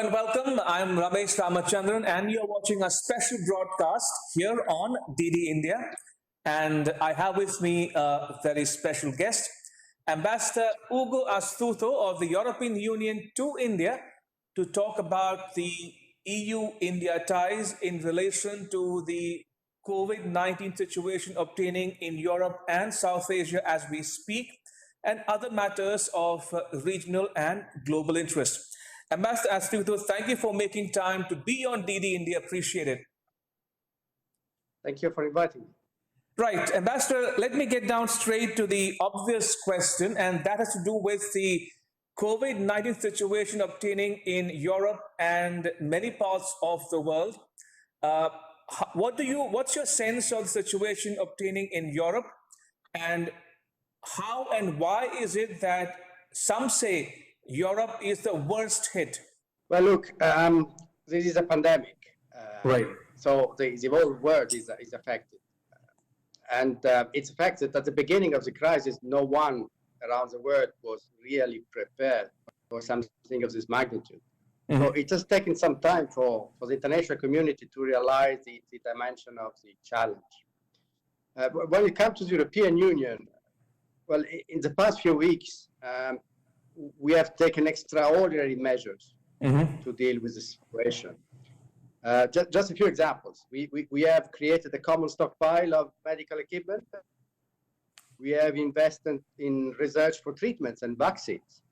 and welcome. I'm Ramesh Ramachandran, and you're watching a special broadcast here on DD India. And I have with me a very special guest, Ambassador Ugo Astuto of the European Union to India, to talk about the EU India ties in relation to the COVID-19 situation obtaining in Europe and South Asia as we speak, and other matters of regional and global interest. Ambassador Astuto, thank you for making time to be on DD India. Appreciate it. Thank you for inviting me. Right, Ambassador, let me get down straight to the obvious question, and that has to do with the COVID-19 situation obtaining in Europe and many parts of the world. What's your sense of the situation obtaining in Europe, and how and why is it that some say Europe is the worst hit? Well, look, this is a pandemic. Right. So the whole world is affected. And it's affected at the beginning of the crisis. No one around the world was really prepared for something of this magnitude. So it has taken some time for the international community to realize the dimension of the challenge. When it comes to the European Union, well, in the past few weeks, we have taken extraordinary measures to deal with the situation. Just a few examples. We have created a common stockpile of medical equipment. We have invested in research for treatments and vaccines.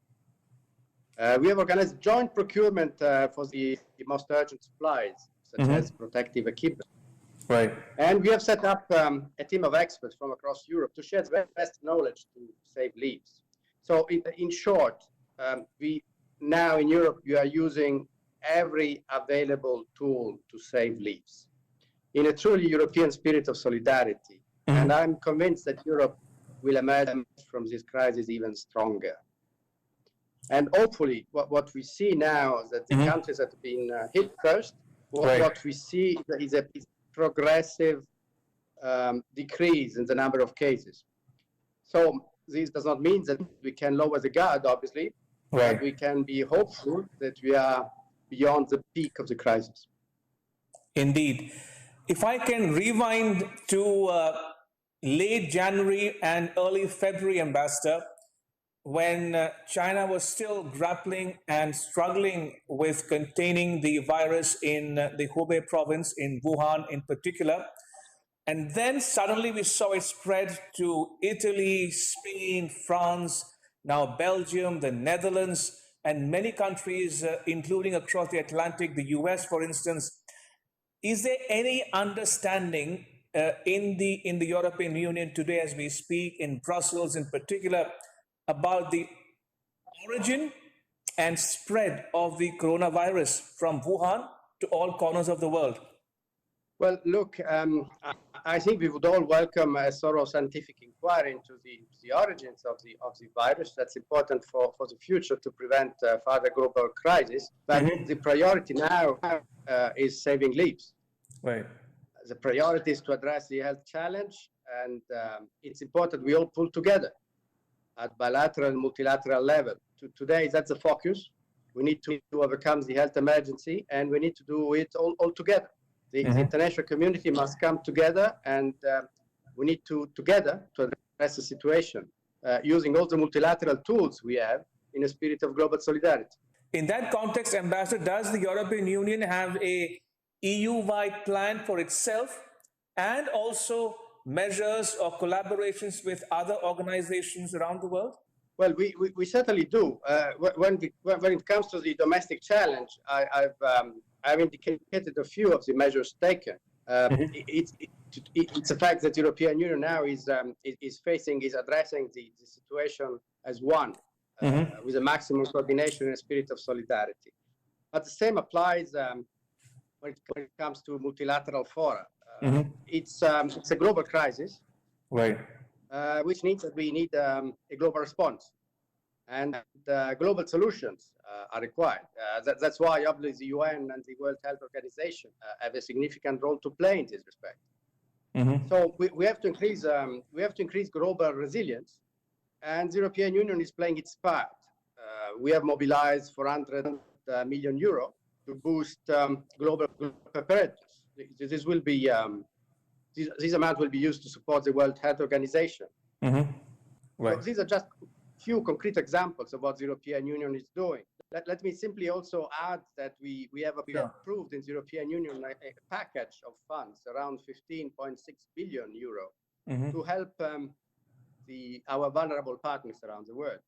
We have organized joint procurement for the most urgent supplies, such as protective equipment. Right. And we have set up a team of experts from across Europe to share the best knowledge to save lives. So in short, we now in Europe, we are using every available tool to save lives in a truly European spirit of solidarity. And I'm convinced that Europe will emerge from this crisis even stronger. And hopefully what we see now is that the countries that have been hit first, what we see is a progressive decrease in the number of cases. So this does not mean that we can lower the guard, obviously, but we can be hopeful that we are beyond the peak of the crisis. Indeed. If I can rewind to late January and early February, Ambassador, when China was still grappling and struggling with containing the virus in the Hubei province, in Wuhan in particular. And then suddenly we saw it spread to Italy, Spain, France, now Belgium, the Netherlands, and many countries, including across the Atlantic, the US, for instance. Is there any understanding in the European Union today as we speak, in Brussels in particular, about the origin and spread of the coronavirus from Wuhan to all corners of the world? Well, look, I think we would all welcome a thorough scientific inquiry into the origins of the virus. That's important for the future to prevent further global crisis. But the priority now is saving lives. Right. The priority is to address the health challenge, and it's important we all pull together at bilateral and multilateral level. Today, that's the focus. We need to overcome the health emergency, and we need to do it all together. The international community must come together, and we need to together to address the situation using all the multilateral tools we have in a spirit of global solidarity. In that context, Ambassador, does the European Union have a EU-wide plan for itself and also measures or collaborations with other organizations around the world? Well, we certainly do. When it comes to the domestic challenge, I've indicated a few of the measures taken. It's a fact that the European Union now is addressing the situation as one, with a maximum coordination and a spirit of solidarity. But the same applies when it comes to multilateral fora. It's a global crisis, right? Which means that we need a global response, and global solutions are required. That's why obviously the UN and the World Health Organization have a significant role to play in this respect. So we have to increase global resilience, and the European Union is playing its part. We have mobilized 400 million euro boost global preparedness. This will be this amount will be used to support the World Health Organization. Mm-hmm. Right. So these are just few concrete examples of what the European Union is doing. Let me simply also add that we have approved in the European Union a package of funds around 15.6 billion euro to help our vulnerable partners around the world,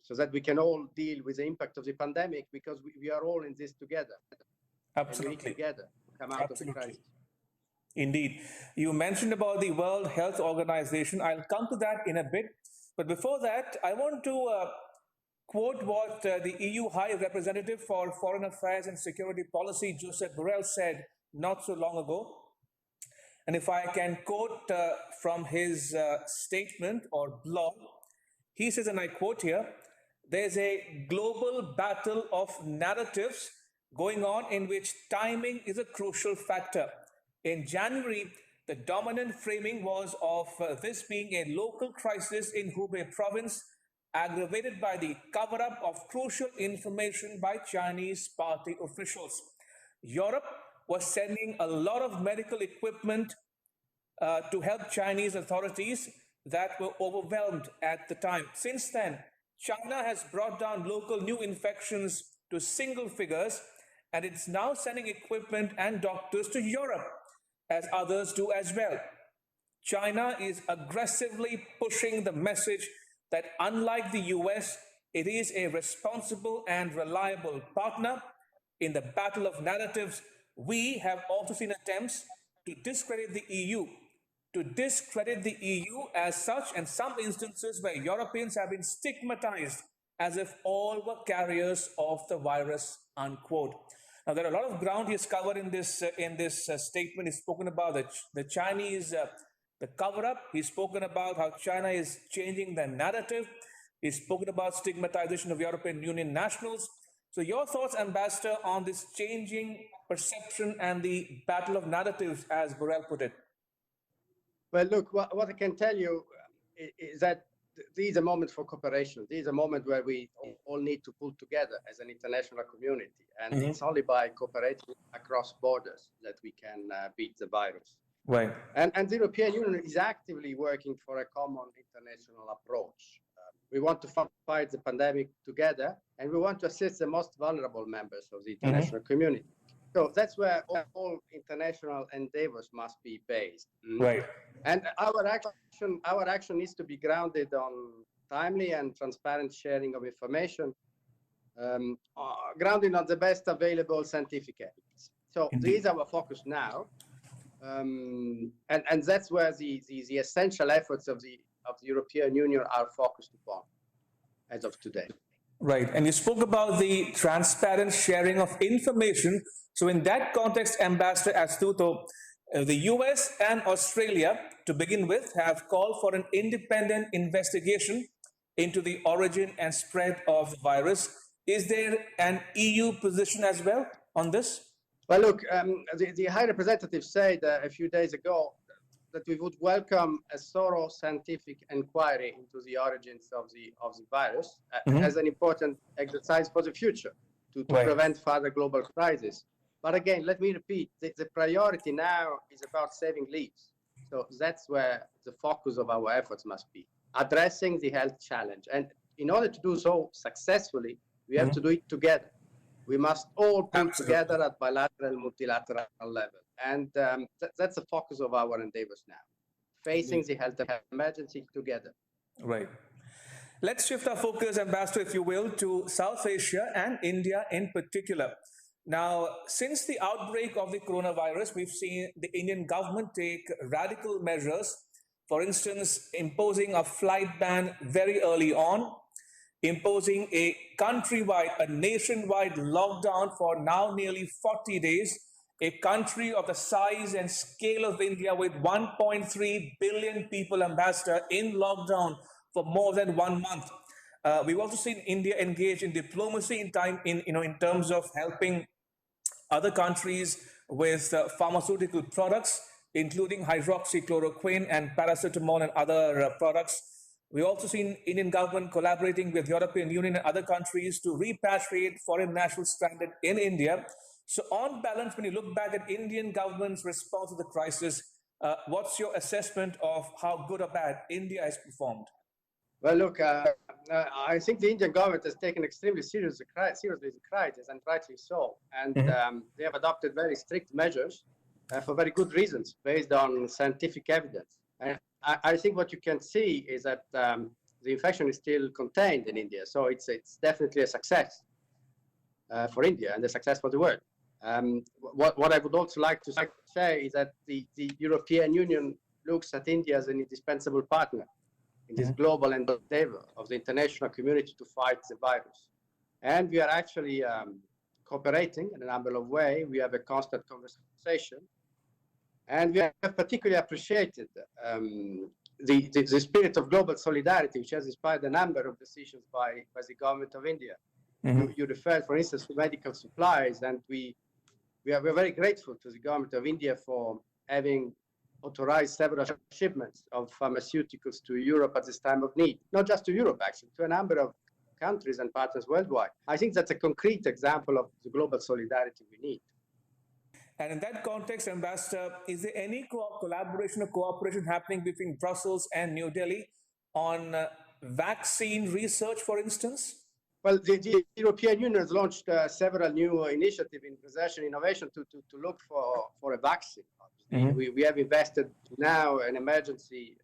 so that we can all deal with the impact of the pandemic, because we are all in this together. Absolutely. And we need together to come out of the crisis. Indeed. You mentioned about the World Health Organization. I'll come to that in a bit. But before that, I want to quote what the EU High Representative for Foreign Affairs and Security Policy, Josep Borrell, said not so long ago. And if I can quote from his statement or blog, he says, and I quote here, "There's a global battle of narratives going on in which timing is a crucial factor. In January, the dominant framing was of this being a local crisis in Hubei province, aggravated by the cover-up of crucial information by Chinese party officials. Europe was sending a lot of medical equipment to help Chinese authorities that were overwhelmed at the time. Since then, China has brought down local new infections to single figures, and it's now sending equipment and doctors to Europe, as others do as well. China is aggressively pushing the message that, unlike the US, it is a responsible and reliable partner. In the battle of narratives, we have also seen attempts to discredit the EU, as such, and some instances where Europeans have been stigmatized as if all were carriers of the virus," unquote. Now, there are a lot of ground he's covered in this statement. He's spoken about the Chinese, the cover-up. He's spoken about how China is changing the narrative. He's spoken about stigmatization of European Union nationals. So your thoughts, Ambassador, on this changing perception and the battle of narratives, as Borrell put it? Well, look, what I can tell you is that this is a moment for cooperation. This is a moment where we all need to pull together as an international community. And it's only by cooperating across borders that we can beat the virus. Right. And the European Union is actively working for a common international approach. We want to fight the pandemic together, and we want to assist the most vulnerable members of the international community. So that's where all international endeavors must be based. Right. And our action needs to be grounded on timely and transparent sharing of information, grounded on the best available scientific evidence. So this is our focus now, and that's where the essential efforts of the European Union are focused upon as of today. Right, and you spoke about the transparent sharing of information. So in that context, Ambassador Astuto, the US and Australia, to begin with, have called for an independent investigation into the origin and spread of the virus. Is there an EU position as well on this? Well, look, the High Representative said a few days ago that we would welcome a thorough scientific inquiry into the origins of the virus as an important exercise for the future to prevent further global crisis. But again, let me repeat, the priority now is about saving lives. So that's where the focus of our efforts must be, addressing the health challenge. And in order to do so successfully, we have to do it together. We must all pull together at bilateral, multilateral level. And that's the focus of our endeavors now, facing the health emergency together. Right. Let's shift our focus, Ambassador, if you will, to South Asia and India in particular. Now, since the outbreak of the coronavirus, we've seen the Indian government take radical measures, for instance, imposing a flight ban very early on, imposing a nationwide lockdown for now nearly 40 days, a country of the size and scale of India with 1.3 billion people, Ambassador, in lockdown for more than 1 month. We've also seen India engage in diplomacy in terms of helping other countries with pharmaceutical products, including hydroxychloroquine and paracetamol and other products. We also seen Indian government collaborating with European Union and other countries to repatriate foreign nationals stranded in India. So on balance, when you look back at Indian government's response to the crisis, what's your assessment of how good or bad India has performed? Well, look, I think the Indian government has taken extremely seriously the crisis, and rightly so. And they have adopted very strict measures for very good reasons, based on scientific evidence. And I think what you can see is that the infection is still contained in India, so it's definitely a success for India and a success for the world. What I would also like to say is that the European Union looks at India as an indispensable partner in this global endeavor of the international community to fight the virus. And we are actually cooperating in a number of ways. We have a constant conversation. And we have particularly appreciated the spirit of global solidarity, which has inspired a number of decisions by the government of India. You referred, for instance, to medical supplies, and we're very grateful to the government of India for having authorized several shipments of pharmaceuticals to Europe at this time of need. Not just to Europe, actually, to a number of countries and partners worldwide. I think that's a concrete example of the global solidarity we need. And in that context, Ambassador, is there any collaboration or cooperation happening between Brussels and New Delhi on vaccine research, for instance? Well, the European Union has launched several new initiatives in research and innovation to look for a vaccine. We have invested now in an emergency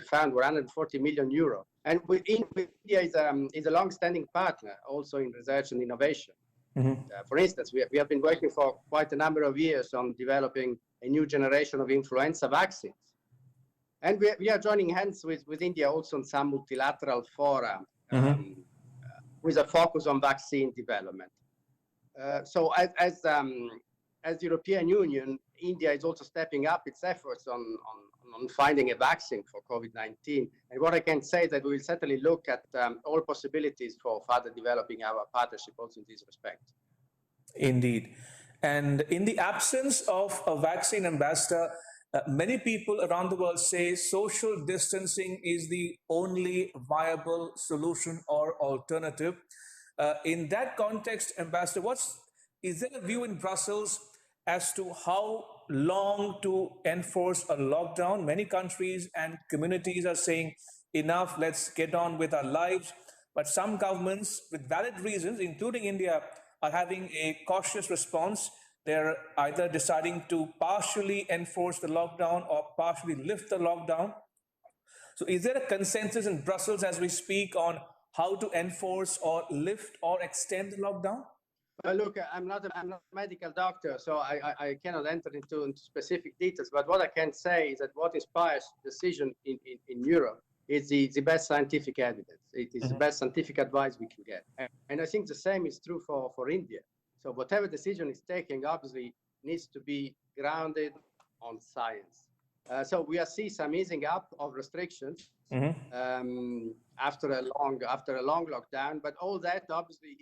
fund, 140 million euro. And India is a long-standing partner also in research and innovation. For instance, we have been working for quite a number of years on developing a new generation of influenza vaccines. And we are joining hands with India also on some multilateral fora with a focus on vaccine development. So as the European Union, India is also stepping up its efforts on finding a vaccine for COVID-19. And what I can say is that we will certainly look at all possibilities for further developing our partnership also in this respect. Indeed. And in the absence of a vaccine, Ambassador, many people around the world say social distancing is the only viable solution or alternative. In that context, Ambassador, is there a view in Brussels as to how long to enforce a lockdown? Many countries and communities are saying, enough, let's get on with our lives. But some governments, with valid reasons, including India, are having a cautious response. They're either deciding to partially enforce the lockdown or partially lift the lockdown. So is there a consensus in Brussels as we speak on how to enforce or lift or extend the lockdown? Well, look, I'm not a medical doctor, so I cannot enter into specific details. But what I can say is that what inspires decision in Europe is the best scientific evidence. It is the best scientific advice we can get. And I think the same is true for India. So whatever decision is taken, obviously, needs to be grounded on science. So we are seeing some easing up of restrictions after a long lockdown, but all that obviously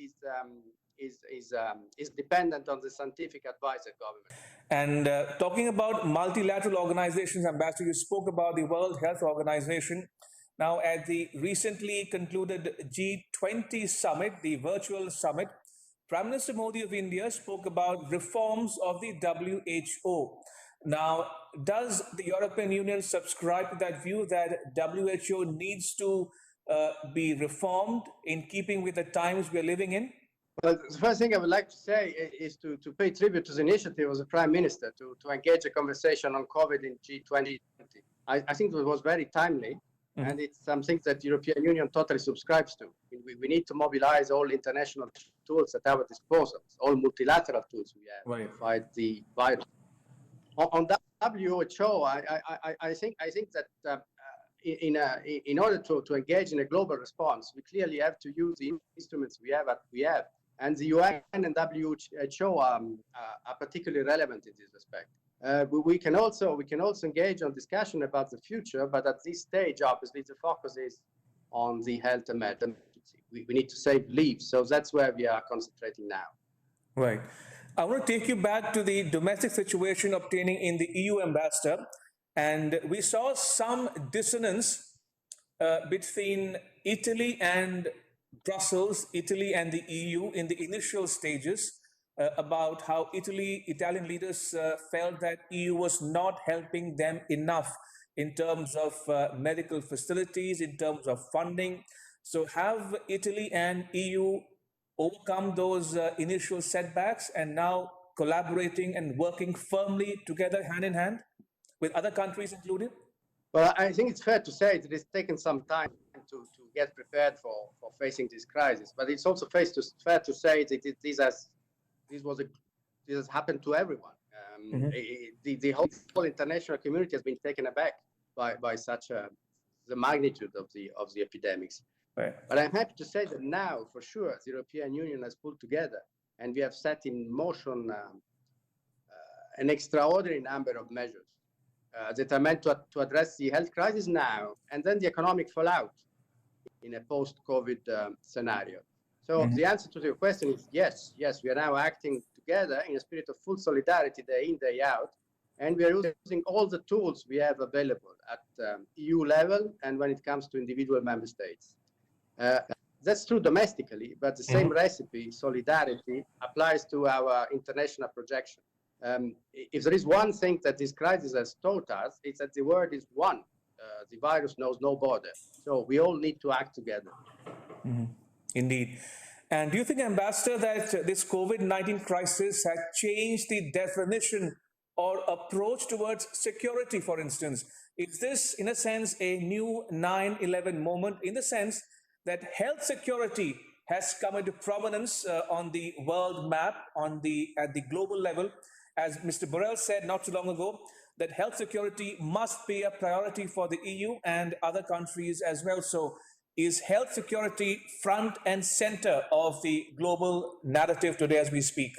is dependent on the scientific advice of government. And talking about multilateral organizations, Ambassador, you spoke about the World Health Organization. Now, at the recently concluded G20 summit, the virtual summit, Prime Minister Modi of India spoke about reforms of the WHO. Now, does the European Union subscribe to that view that WHO needs to be reformed in keeping with the times we're living in? Well, the first thing I would like to say is to pay tribute to the initiative of the Prime Minister to engage a conversation on COVID in G20. I think it was very timely, and it's something that the European Union totally subscribes to. We need to mobilize all international tools at our disposal, all multilateral tools we have to fight the virus. On WHO, I think that in order to engage in a global response, we clearly have to use the instruments we have. And the UN and WHO are particularly relevant in this respect. We can also engage on discussion about the future, but at this stage, obviously, the focus is on the health emergency. We need to save lives, so that's where we are concentrating now. Right. I want to take you back to the domestic situation obtaining in the EU, Ambassador, and we saw some dissonance between Italy and Brussels, Italy and the EU in the initial stages about how Italian leaders felt that EU was not helping them enough in terms of medical facilities, in terms of funding. So have Italy and EU overcome those initial setbacks and now collaborating and working firmly together hand in hand with other countries included? Well, I think it's fair to say that it's taken some time to get prepared for facing this crisis. But it's also fair to say that this has happened to everyone. The whole international community has been taken aback by such the magnitude of the epidemics. Right. But I'm happy to say that now, for sure, the European Union has pulled together, and we have set in motion an extraordinary number of measures that are meant to address the health crisis now and then the economic fallout in a post-COVID scenario. So the answer to your question is yes, we are now acting together in a spirit of full solidarity day in, day out, and we are using all the tools we have available at EU level and when it comes to individual member states. That's true domestically, but the same recipe, solidarity, applies to our international projection. If there is one thing that this crisis has taught us, it's that the world is one. The virus knows no border. So we all need to act together. Indeed. And do you think, Ambassador, that this COVID-19 crisis has changed the definition or approach towards security, for instance? Is this, in a sense, a new 9/11 moment in the sense that health security has come into prominence on the world map, at the global level? As Mr. Borrell said not too long ago, that health security must be a priority for the EU and other countries as well. So is health security front and center of the global narrative today as we speak?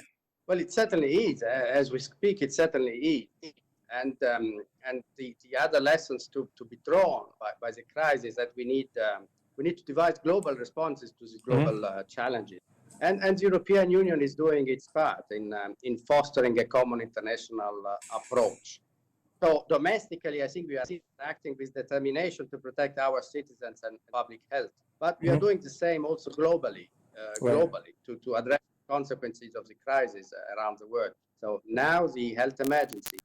Well, it certainly is. As we speak, it certainly is. And the other lessons to be drawn by the crisis that we need to devise global responses to the global challenges. And the European Union is doing its part in fostering a common international approach. So domestically, I think we are acting with determination to protect our citizens and public health. But we are doing the same also globally, to address the consequences of the crisis around the world. So now the health emergency,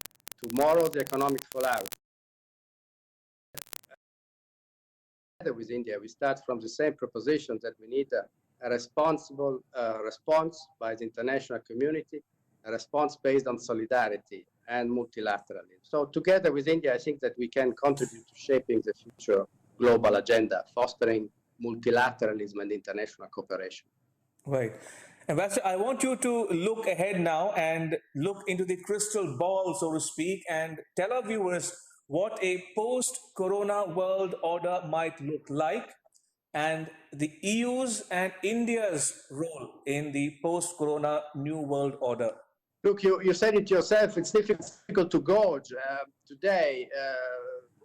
tomorrow the economic fallout. With India, we start from the same proposition that we need a responsible response by the international community, a response based on solidarity and multilateralism. So together with India, I think that we can contribute to shaping the future global agenda, fostering multilateralism and international cooperation. Right. Ambassador, I want you to look ahead now and look into the crystal ball, so to speak, and tell our viewers what a post-corona world order might look like and the EU's and India's role in the post-corona new world order. Look, you said it yourself, it's difficult to gauge today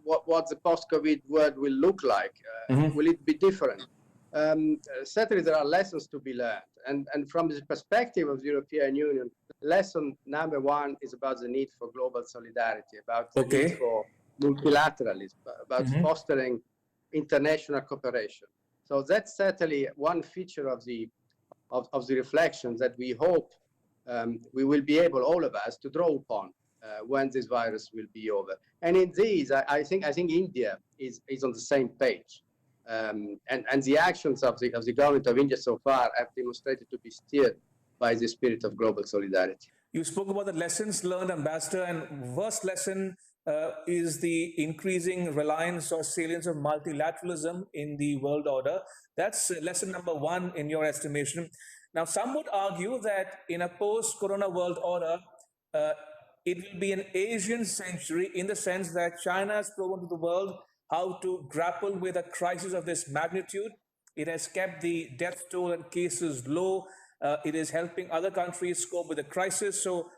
what the post-COVID world will look like. Will it be different? Certainly there are lessons to be learned. And from the perspective of the European Union, lesson number one is about the need for global solidarity, about the need for multilateralism, about fostering international cooperation. So that's certainly one feature of the reflections that we hope we will be able, all of us, to draw upon when this virus will be over. And in these, I think India is on the same page. And the actions of the government of India so far have demonstrated to be steered by the spirit of global solidarity. You spoke about the lessons learned, Ambassador, and first lesson is the increasing reliance or salience of multilateralism in the world order. That's lesson number one in your estimation. Now, some would argue that in a post-corona world order, it will be an Asian century in the sense that China has proven to the world how to grapple with a crisis of this magnitude. It has kept the death toll and cases low. It is helping other countries cope with the crisis. So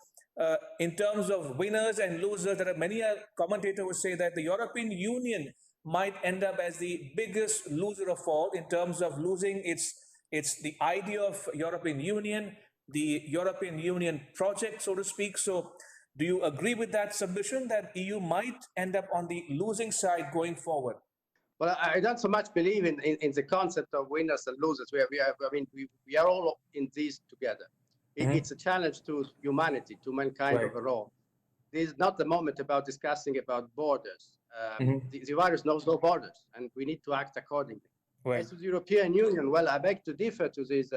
in terms of winners and losers, there are many commentators who say that the European Union might end up as the biggest loser of all in terms of losing its the idea of European Union, the European Union project, so to speak. So do you agree with that submission that EU might end up on the losing side going forward? Well, I don't so much believe in the concept of winners and losers. We are all in this together. It's a challenge to humanity, to mankind Right. overall. This is not the moment about discussing about borders. Mm-hmm. The virus knows no borders, and we need to act accordingly. Right. As to the European Union, well, I beg to differ to this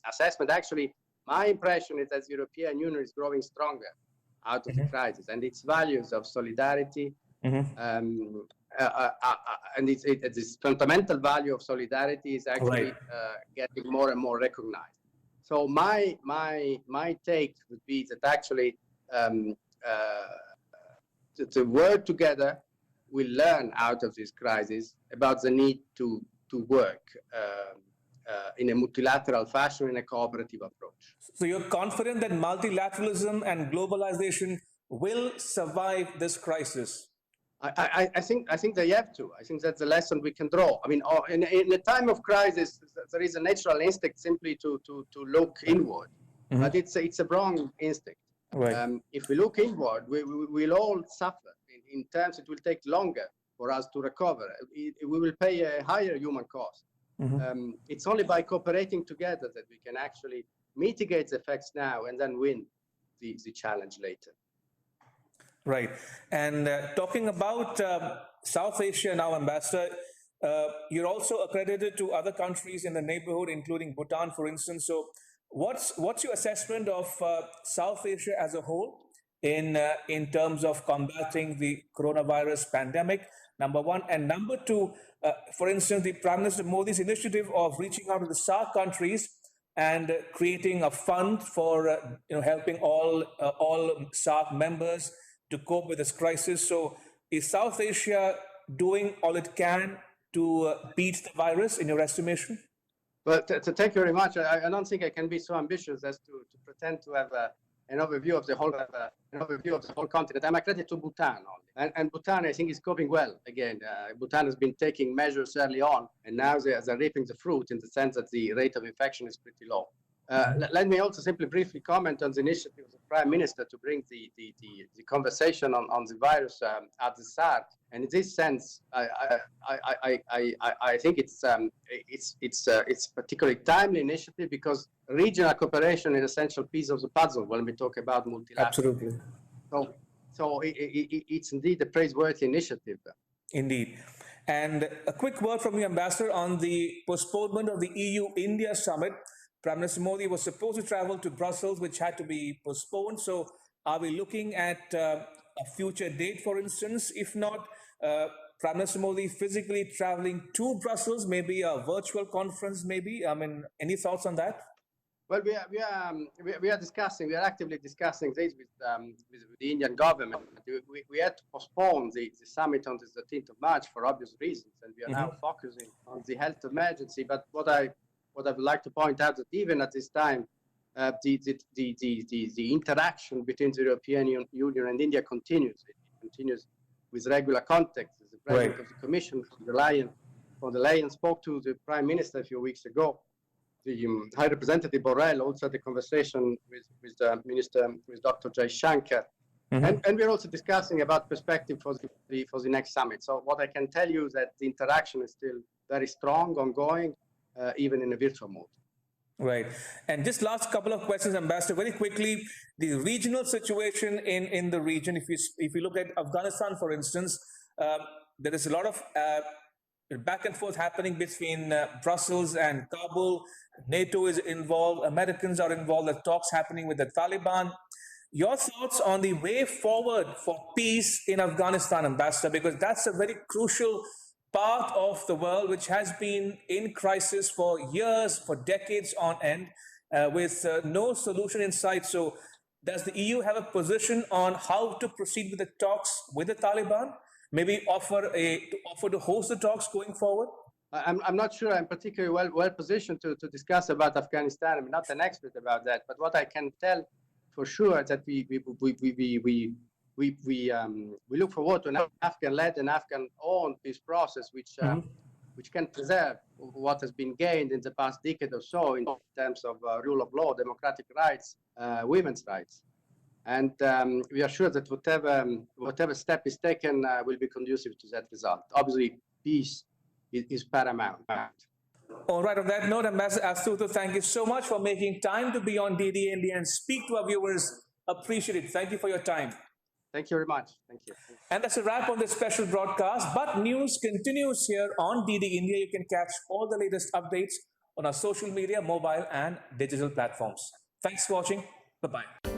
assessment. Actually, my impression is that the European Union is growing stronger out of the crisis, and its values of solidarity, and this fundamental value of solidarity is actually getting more and more recognized. So my take would be that actually to work together, we learn out of this crisis about the need to work in a multilateral fashion, in a cooperative approach. So you're confident that multilateralism and globalization will survive this crisis? I think they have to. I think that's the lesson we can draw. I mean, in a time of crisis, there is a natural instinct simply to look inward, but it's a wrong instinct. Right. If we look inward, we'll all suffer. In terms, it will take longer for us to recover. We will pay a higher human cost. It's only by cooperating together that we can actually mitigate the effects now and then win the challenge later. Right. And talking about South Asia now, Ambassador, you're also accredited to other countries in the neighborhood, including Bhutan, for instance. So what's your assessment of South Asia as a whole in terms of combating the coronavirus pandemic, number one? And number two, for instance, the Prime Minister Modi's initiative of reaching out to the SAARC countries and creating a fund for helping all SAARC members to cope with this crisis. So is South Asia doing all it can to beat the virus, in your estimation? Well, thank you very much. I don't think I can be so ambitious as to pretend to have an overview of the whole continent. I'm accredited to Bhutan only, and Bhutan, I think, is coping well. Again, Bhutan has been taking measures early on, and now they're reaping the fruit in the sense that the rate of infection is pretty low. Let me also simply briefly comment on the initiative of the Prime Minister to bring the conversation on the virus at the SAARC. And in this sense, I think it's particularly timely initiative because regional cooperation is an essential piece of the puzzle when we talk about multilateral. Absolutely. So it's indeed a praiseworthy initiative. Indeed. And a quick word from you, Ambassador, on the postponement of the EU India Summit. Prime Minister Modi was supposed to travel to Brussels, which had to be postponed. So are we looking at a future date, for instance? If not, Prime Minister Modi physically traveling to Brussels, maybe a virtual conference, maybe? I mean, any thoughts on that? Well, we are actively discussing this with the Indian government. We had to postpone the summit on the 13th of March for obvious reasons, and we are now focusing on the health emergency. But what I would like to point out that even at this time, the interaction between the European Union and India continues. It continues with regular contacts. The President of the Commission, von der Leyen, spoke to the Prime Minister a few weeks ago. The High Representative Borrell also had a conversation with the Minister, with Dr. Jaishankar. And we're also discussing about perspective for the next summit. So what I can tell you is that the interaction is still very strong, ongoing, even in a virtual mode. Right. And just last couple of questions, Ambassador, very quickly, the regional situation in the region, if you look at Afghanistan, for instance, there is a lot of back and forth happening between Brussels and Kabul. NATO is involved, Americans are involved, there are talks happening with the Taliban. Your thoughts on the way forward for peace in Afghanistan, Ambassador, because that's a very crucial part of the world which has been in crisis for years, for decades on end, with no solution in sight. So does the EU have a position on how to proceed with the talks with the Taliban? Maybe offer to host the talks going forward? I'm not sure I'm particularly well positioned to discuss about Afghanistan. I'm not an expert about that, but what I can tell for sure is that we look forward to an Afghan-led and Afghan-owned peace process, which can preserve what has been gained in the past decade or so in terms of rule of law, democratic rights, women's rights. And we are sure that whatever step is taken will be conducive to that result. Obviously, peace is paramount. All right, on that note, Ambassador Astuto, thank you so much for making time to be on DD India and speak to our viewers. Appreciate it. Thank you for your time. Thank you very much. Thank you. And that's a wrap on this special broadcast. But news continues here on DD India. You can catch all the latest updates on our social media, mobile, and digital platforms. Thanks for watching. Bye bye.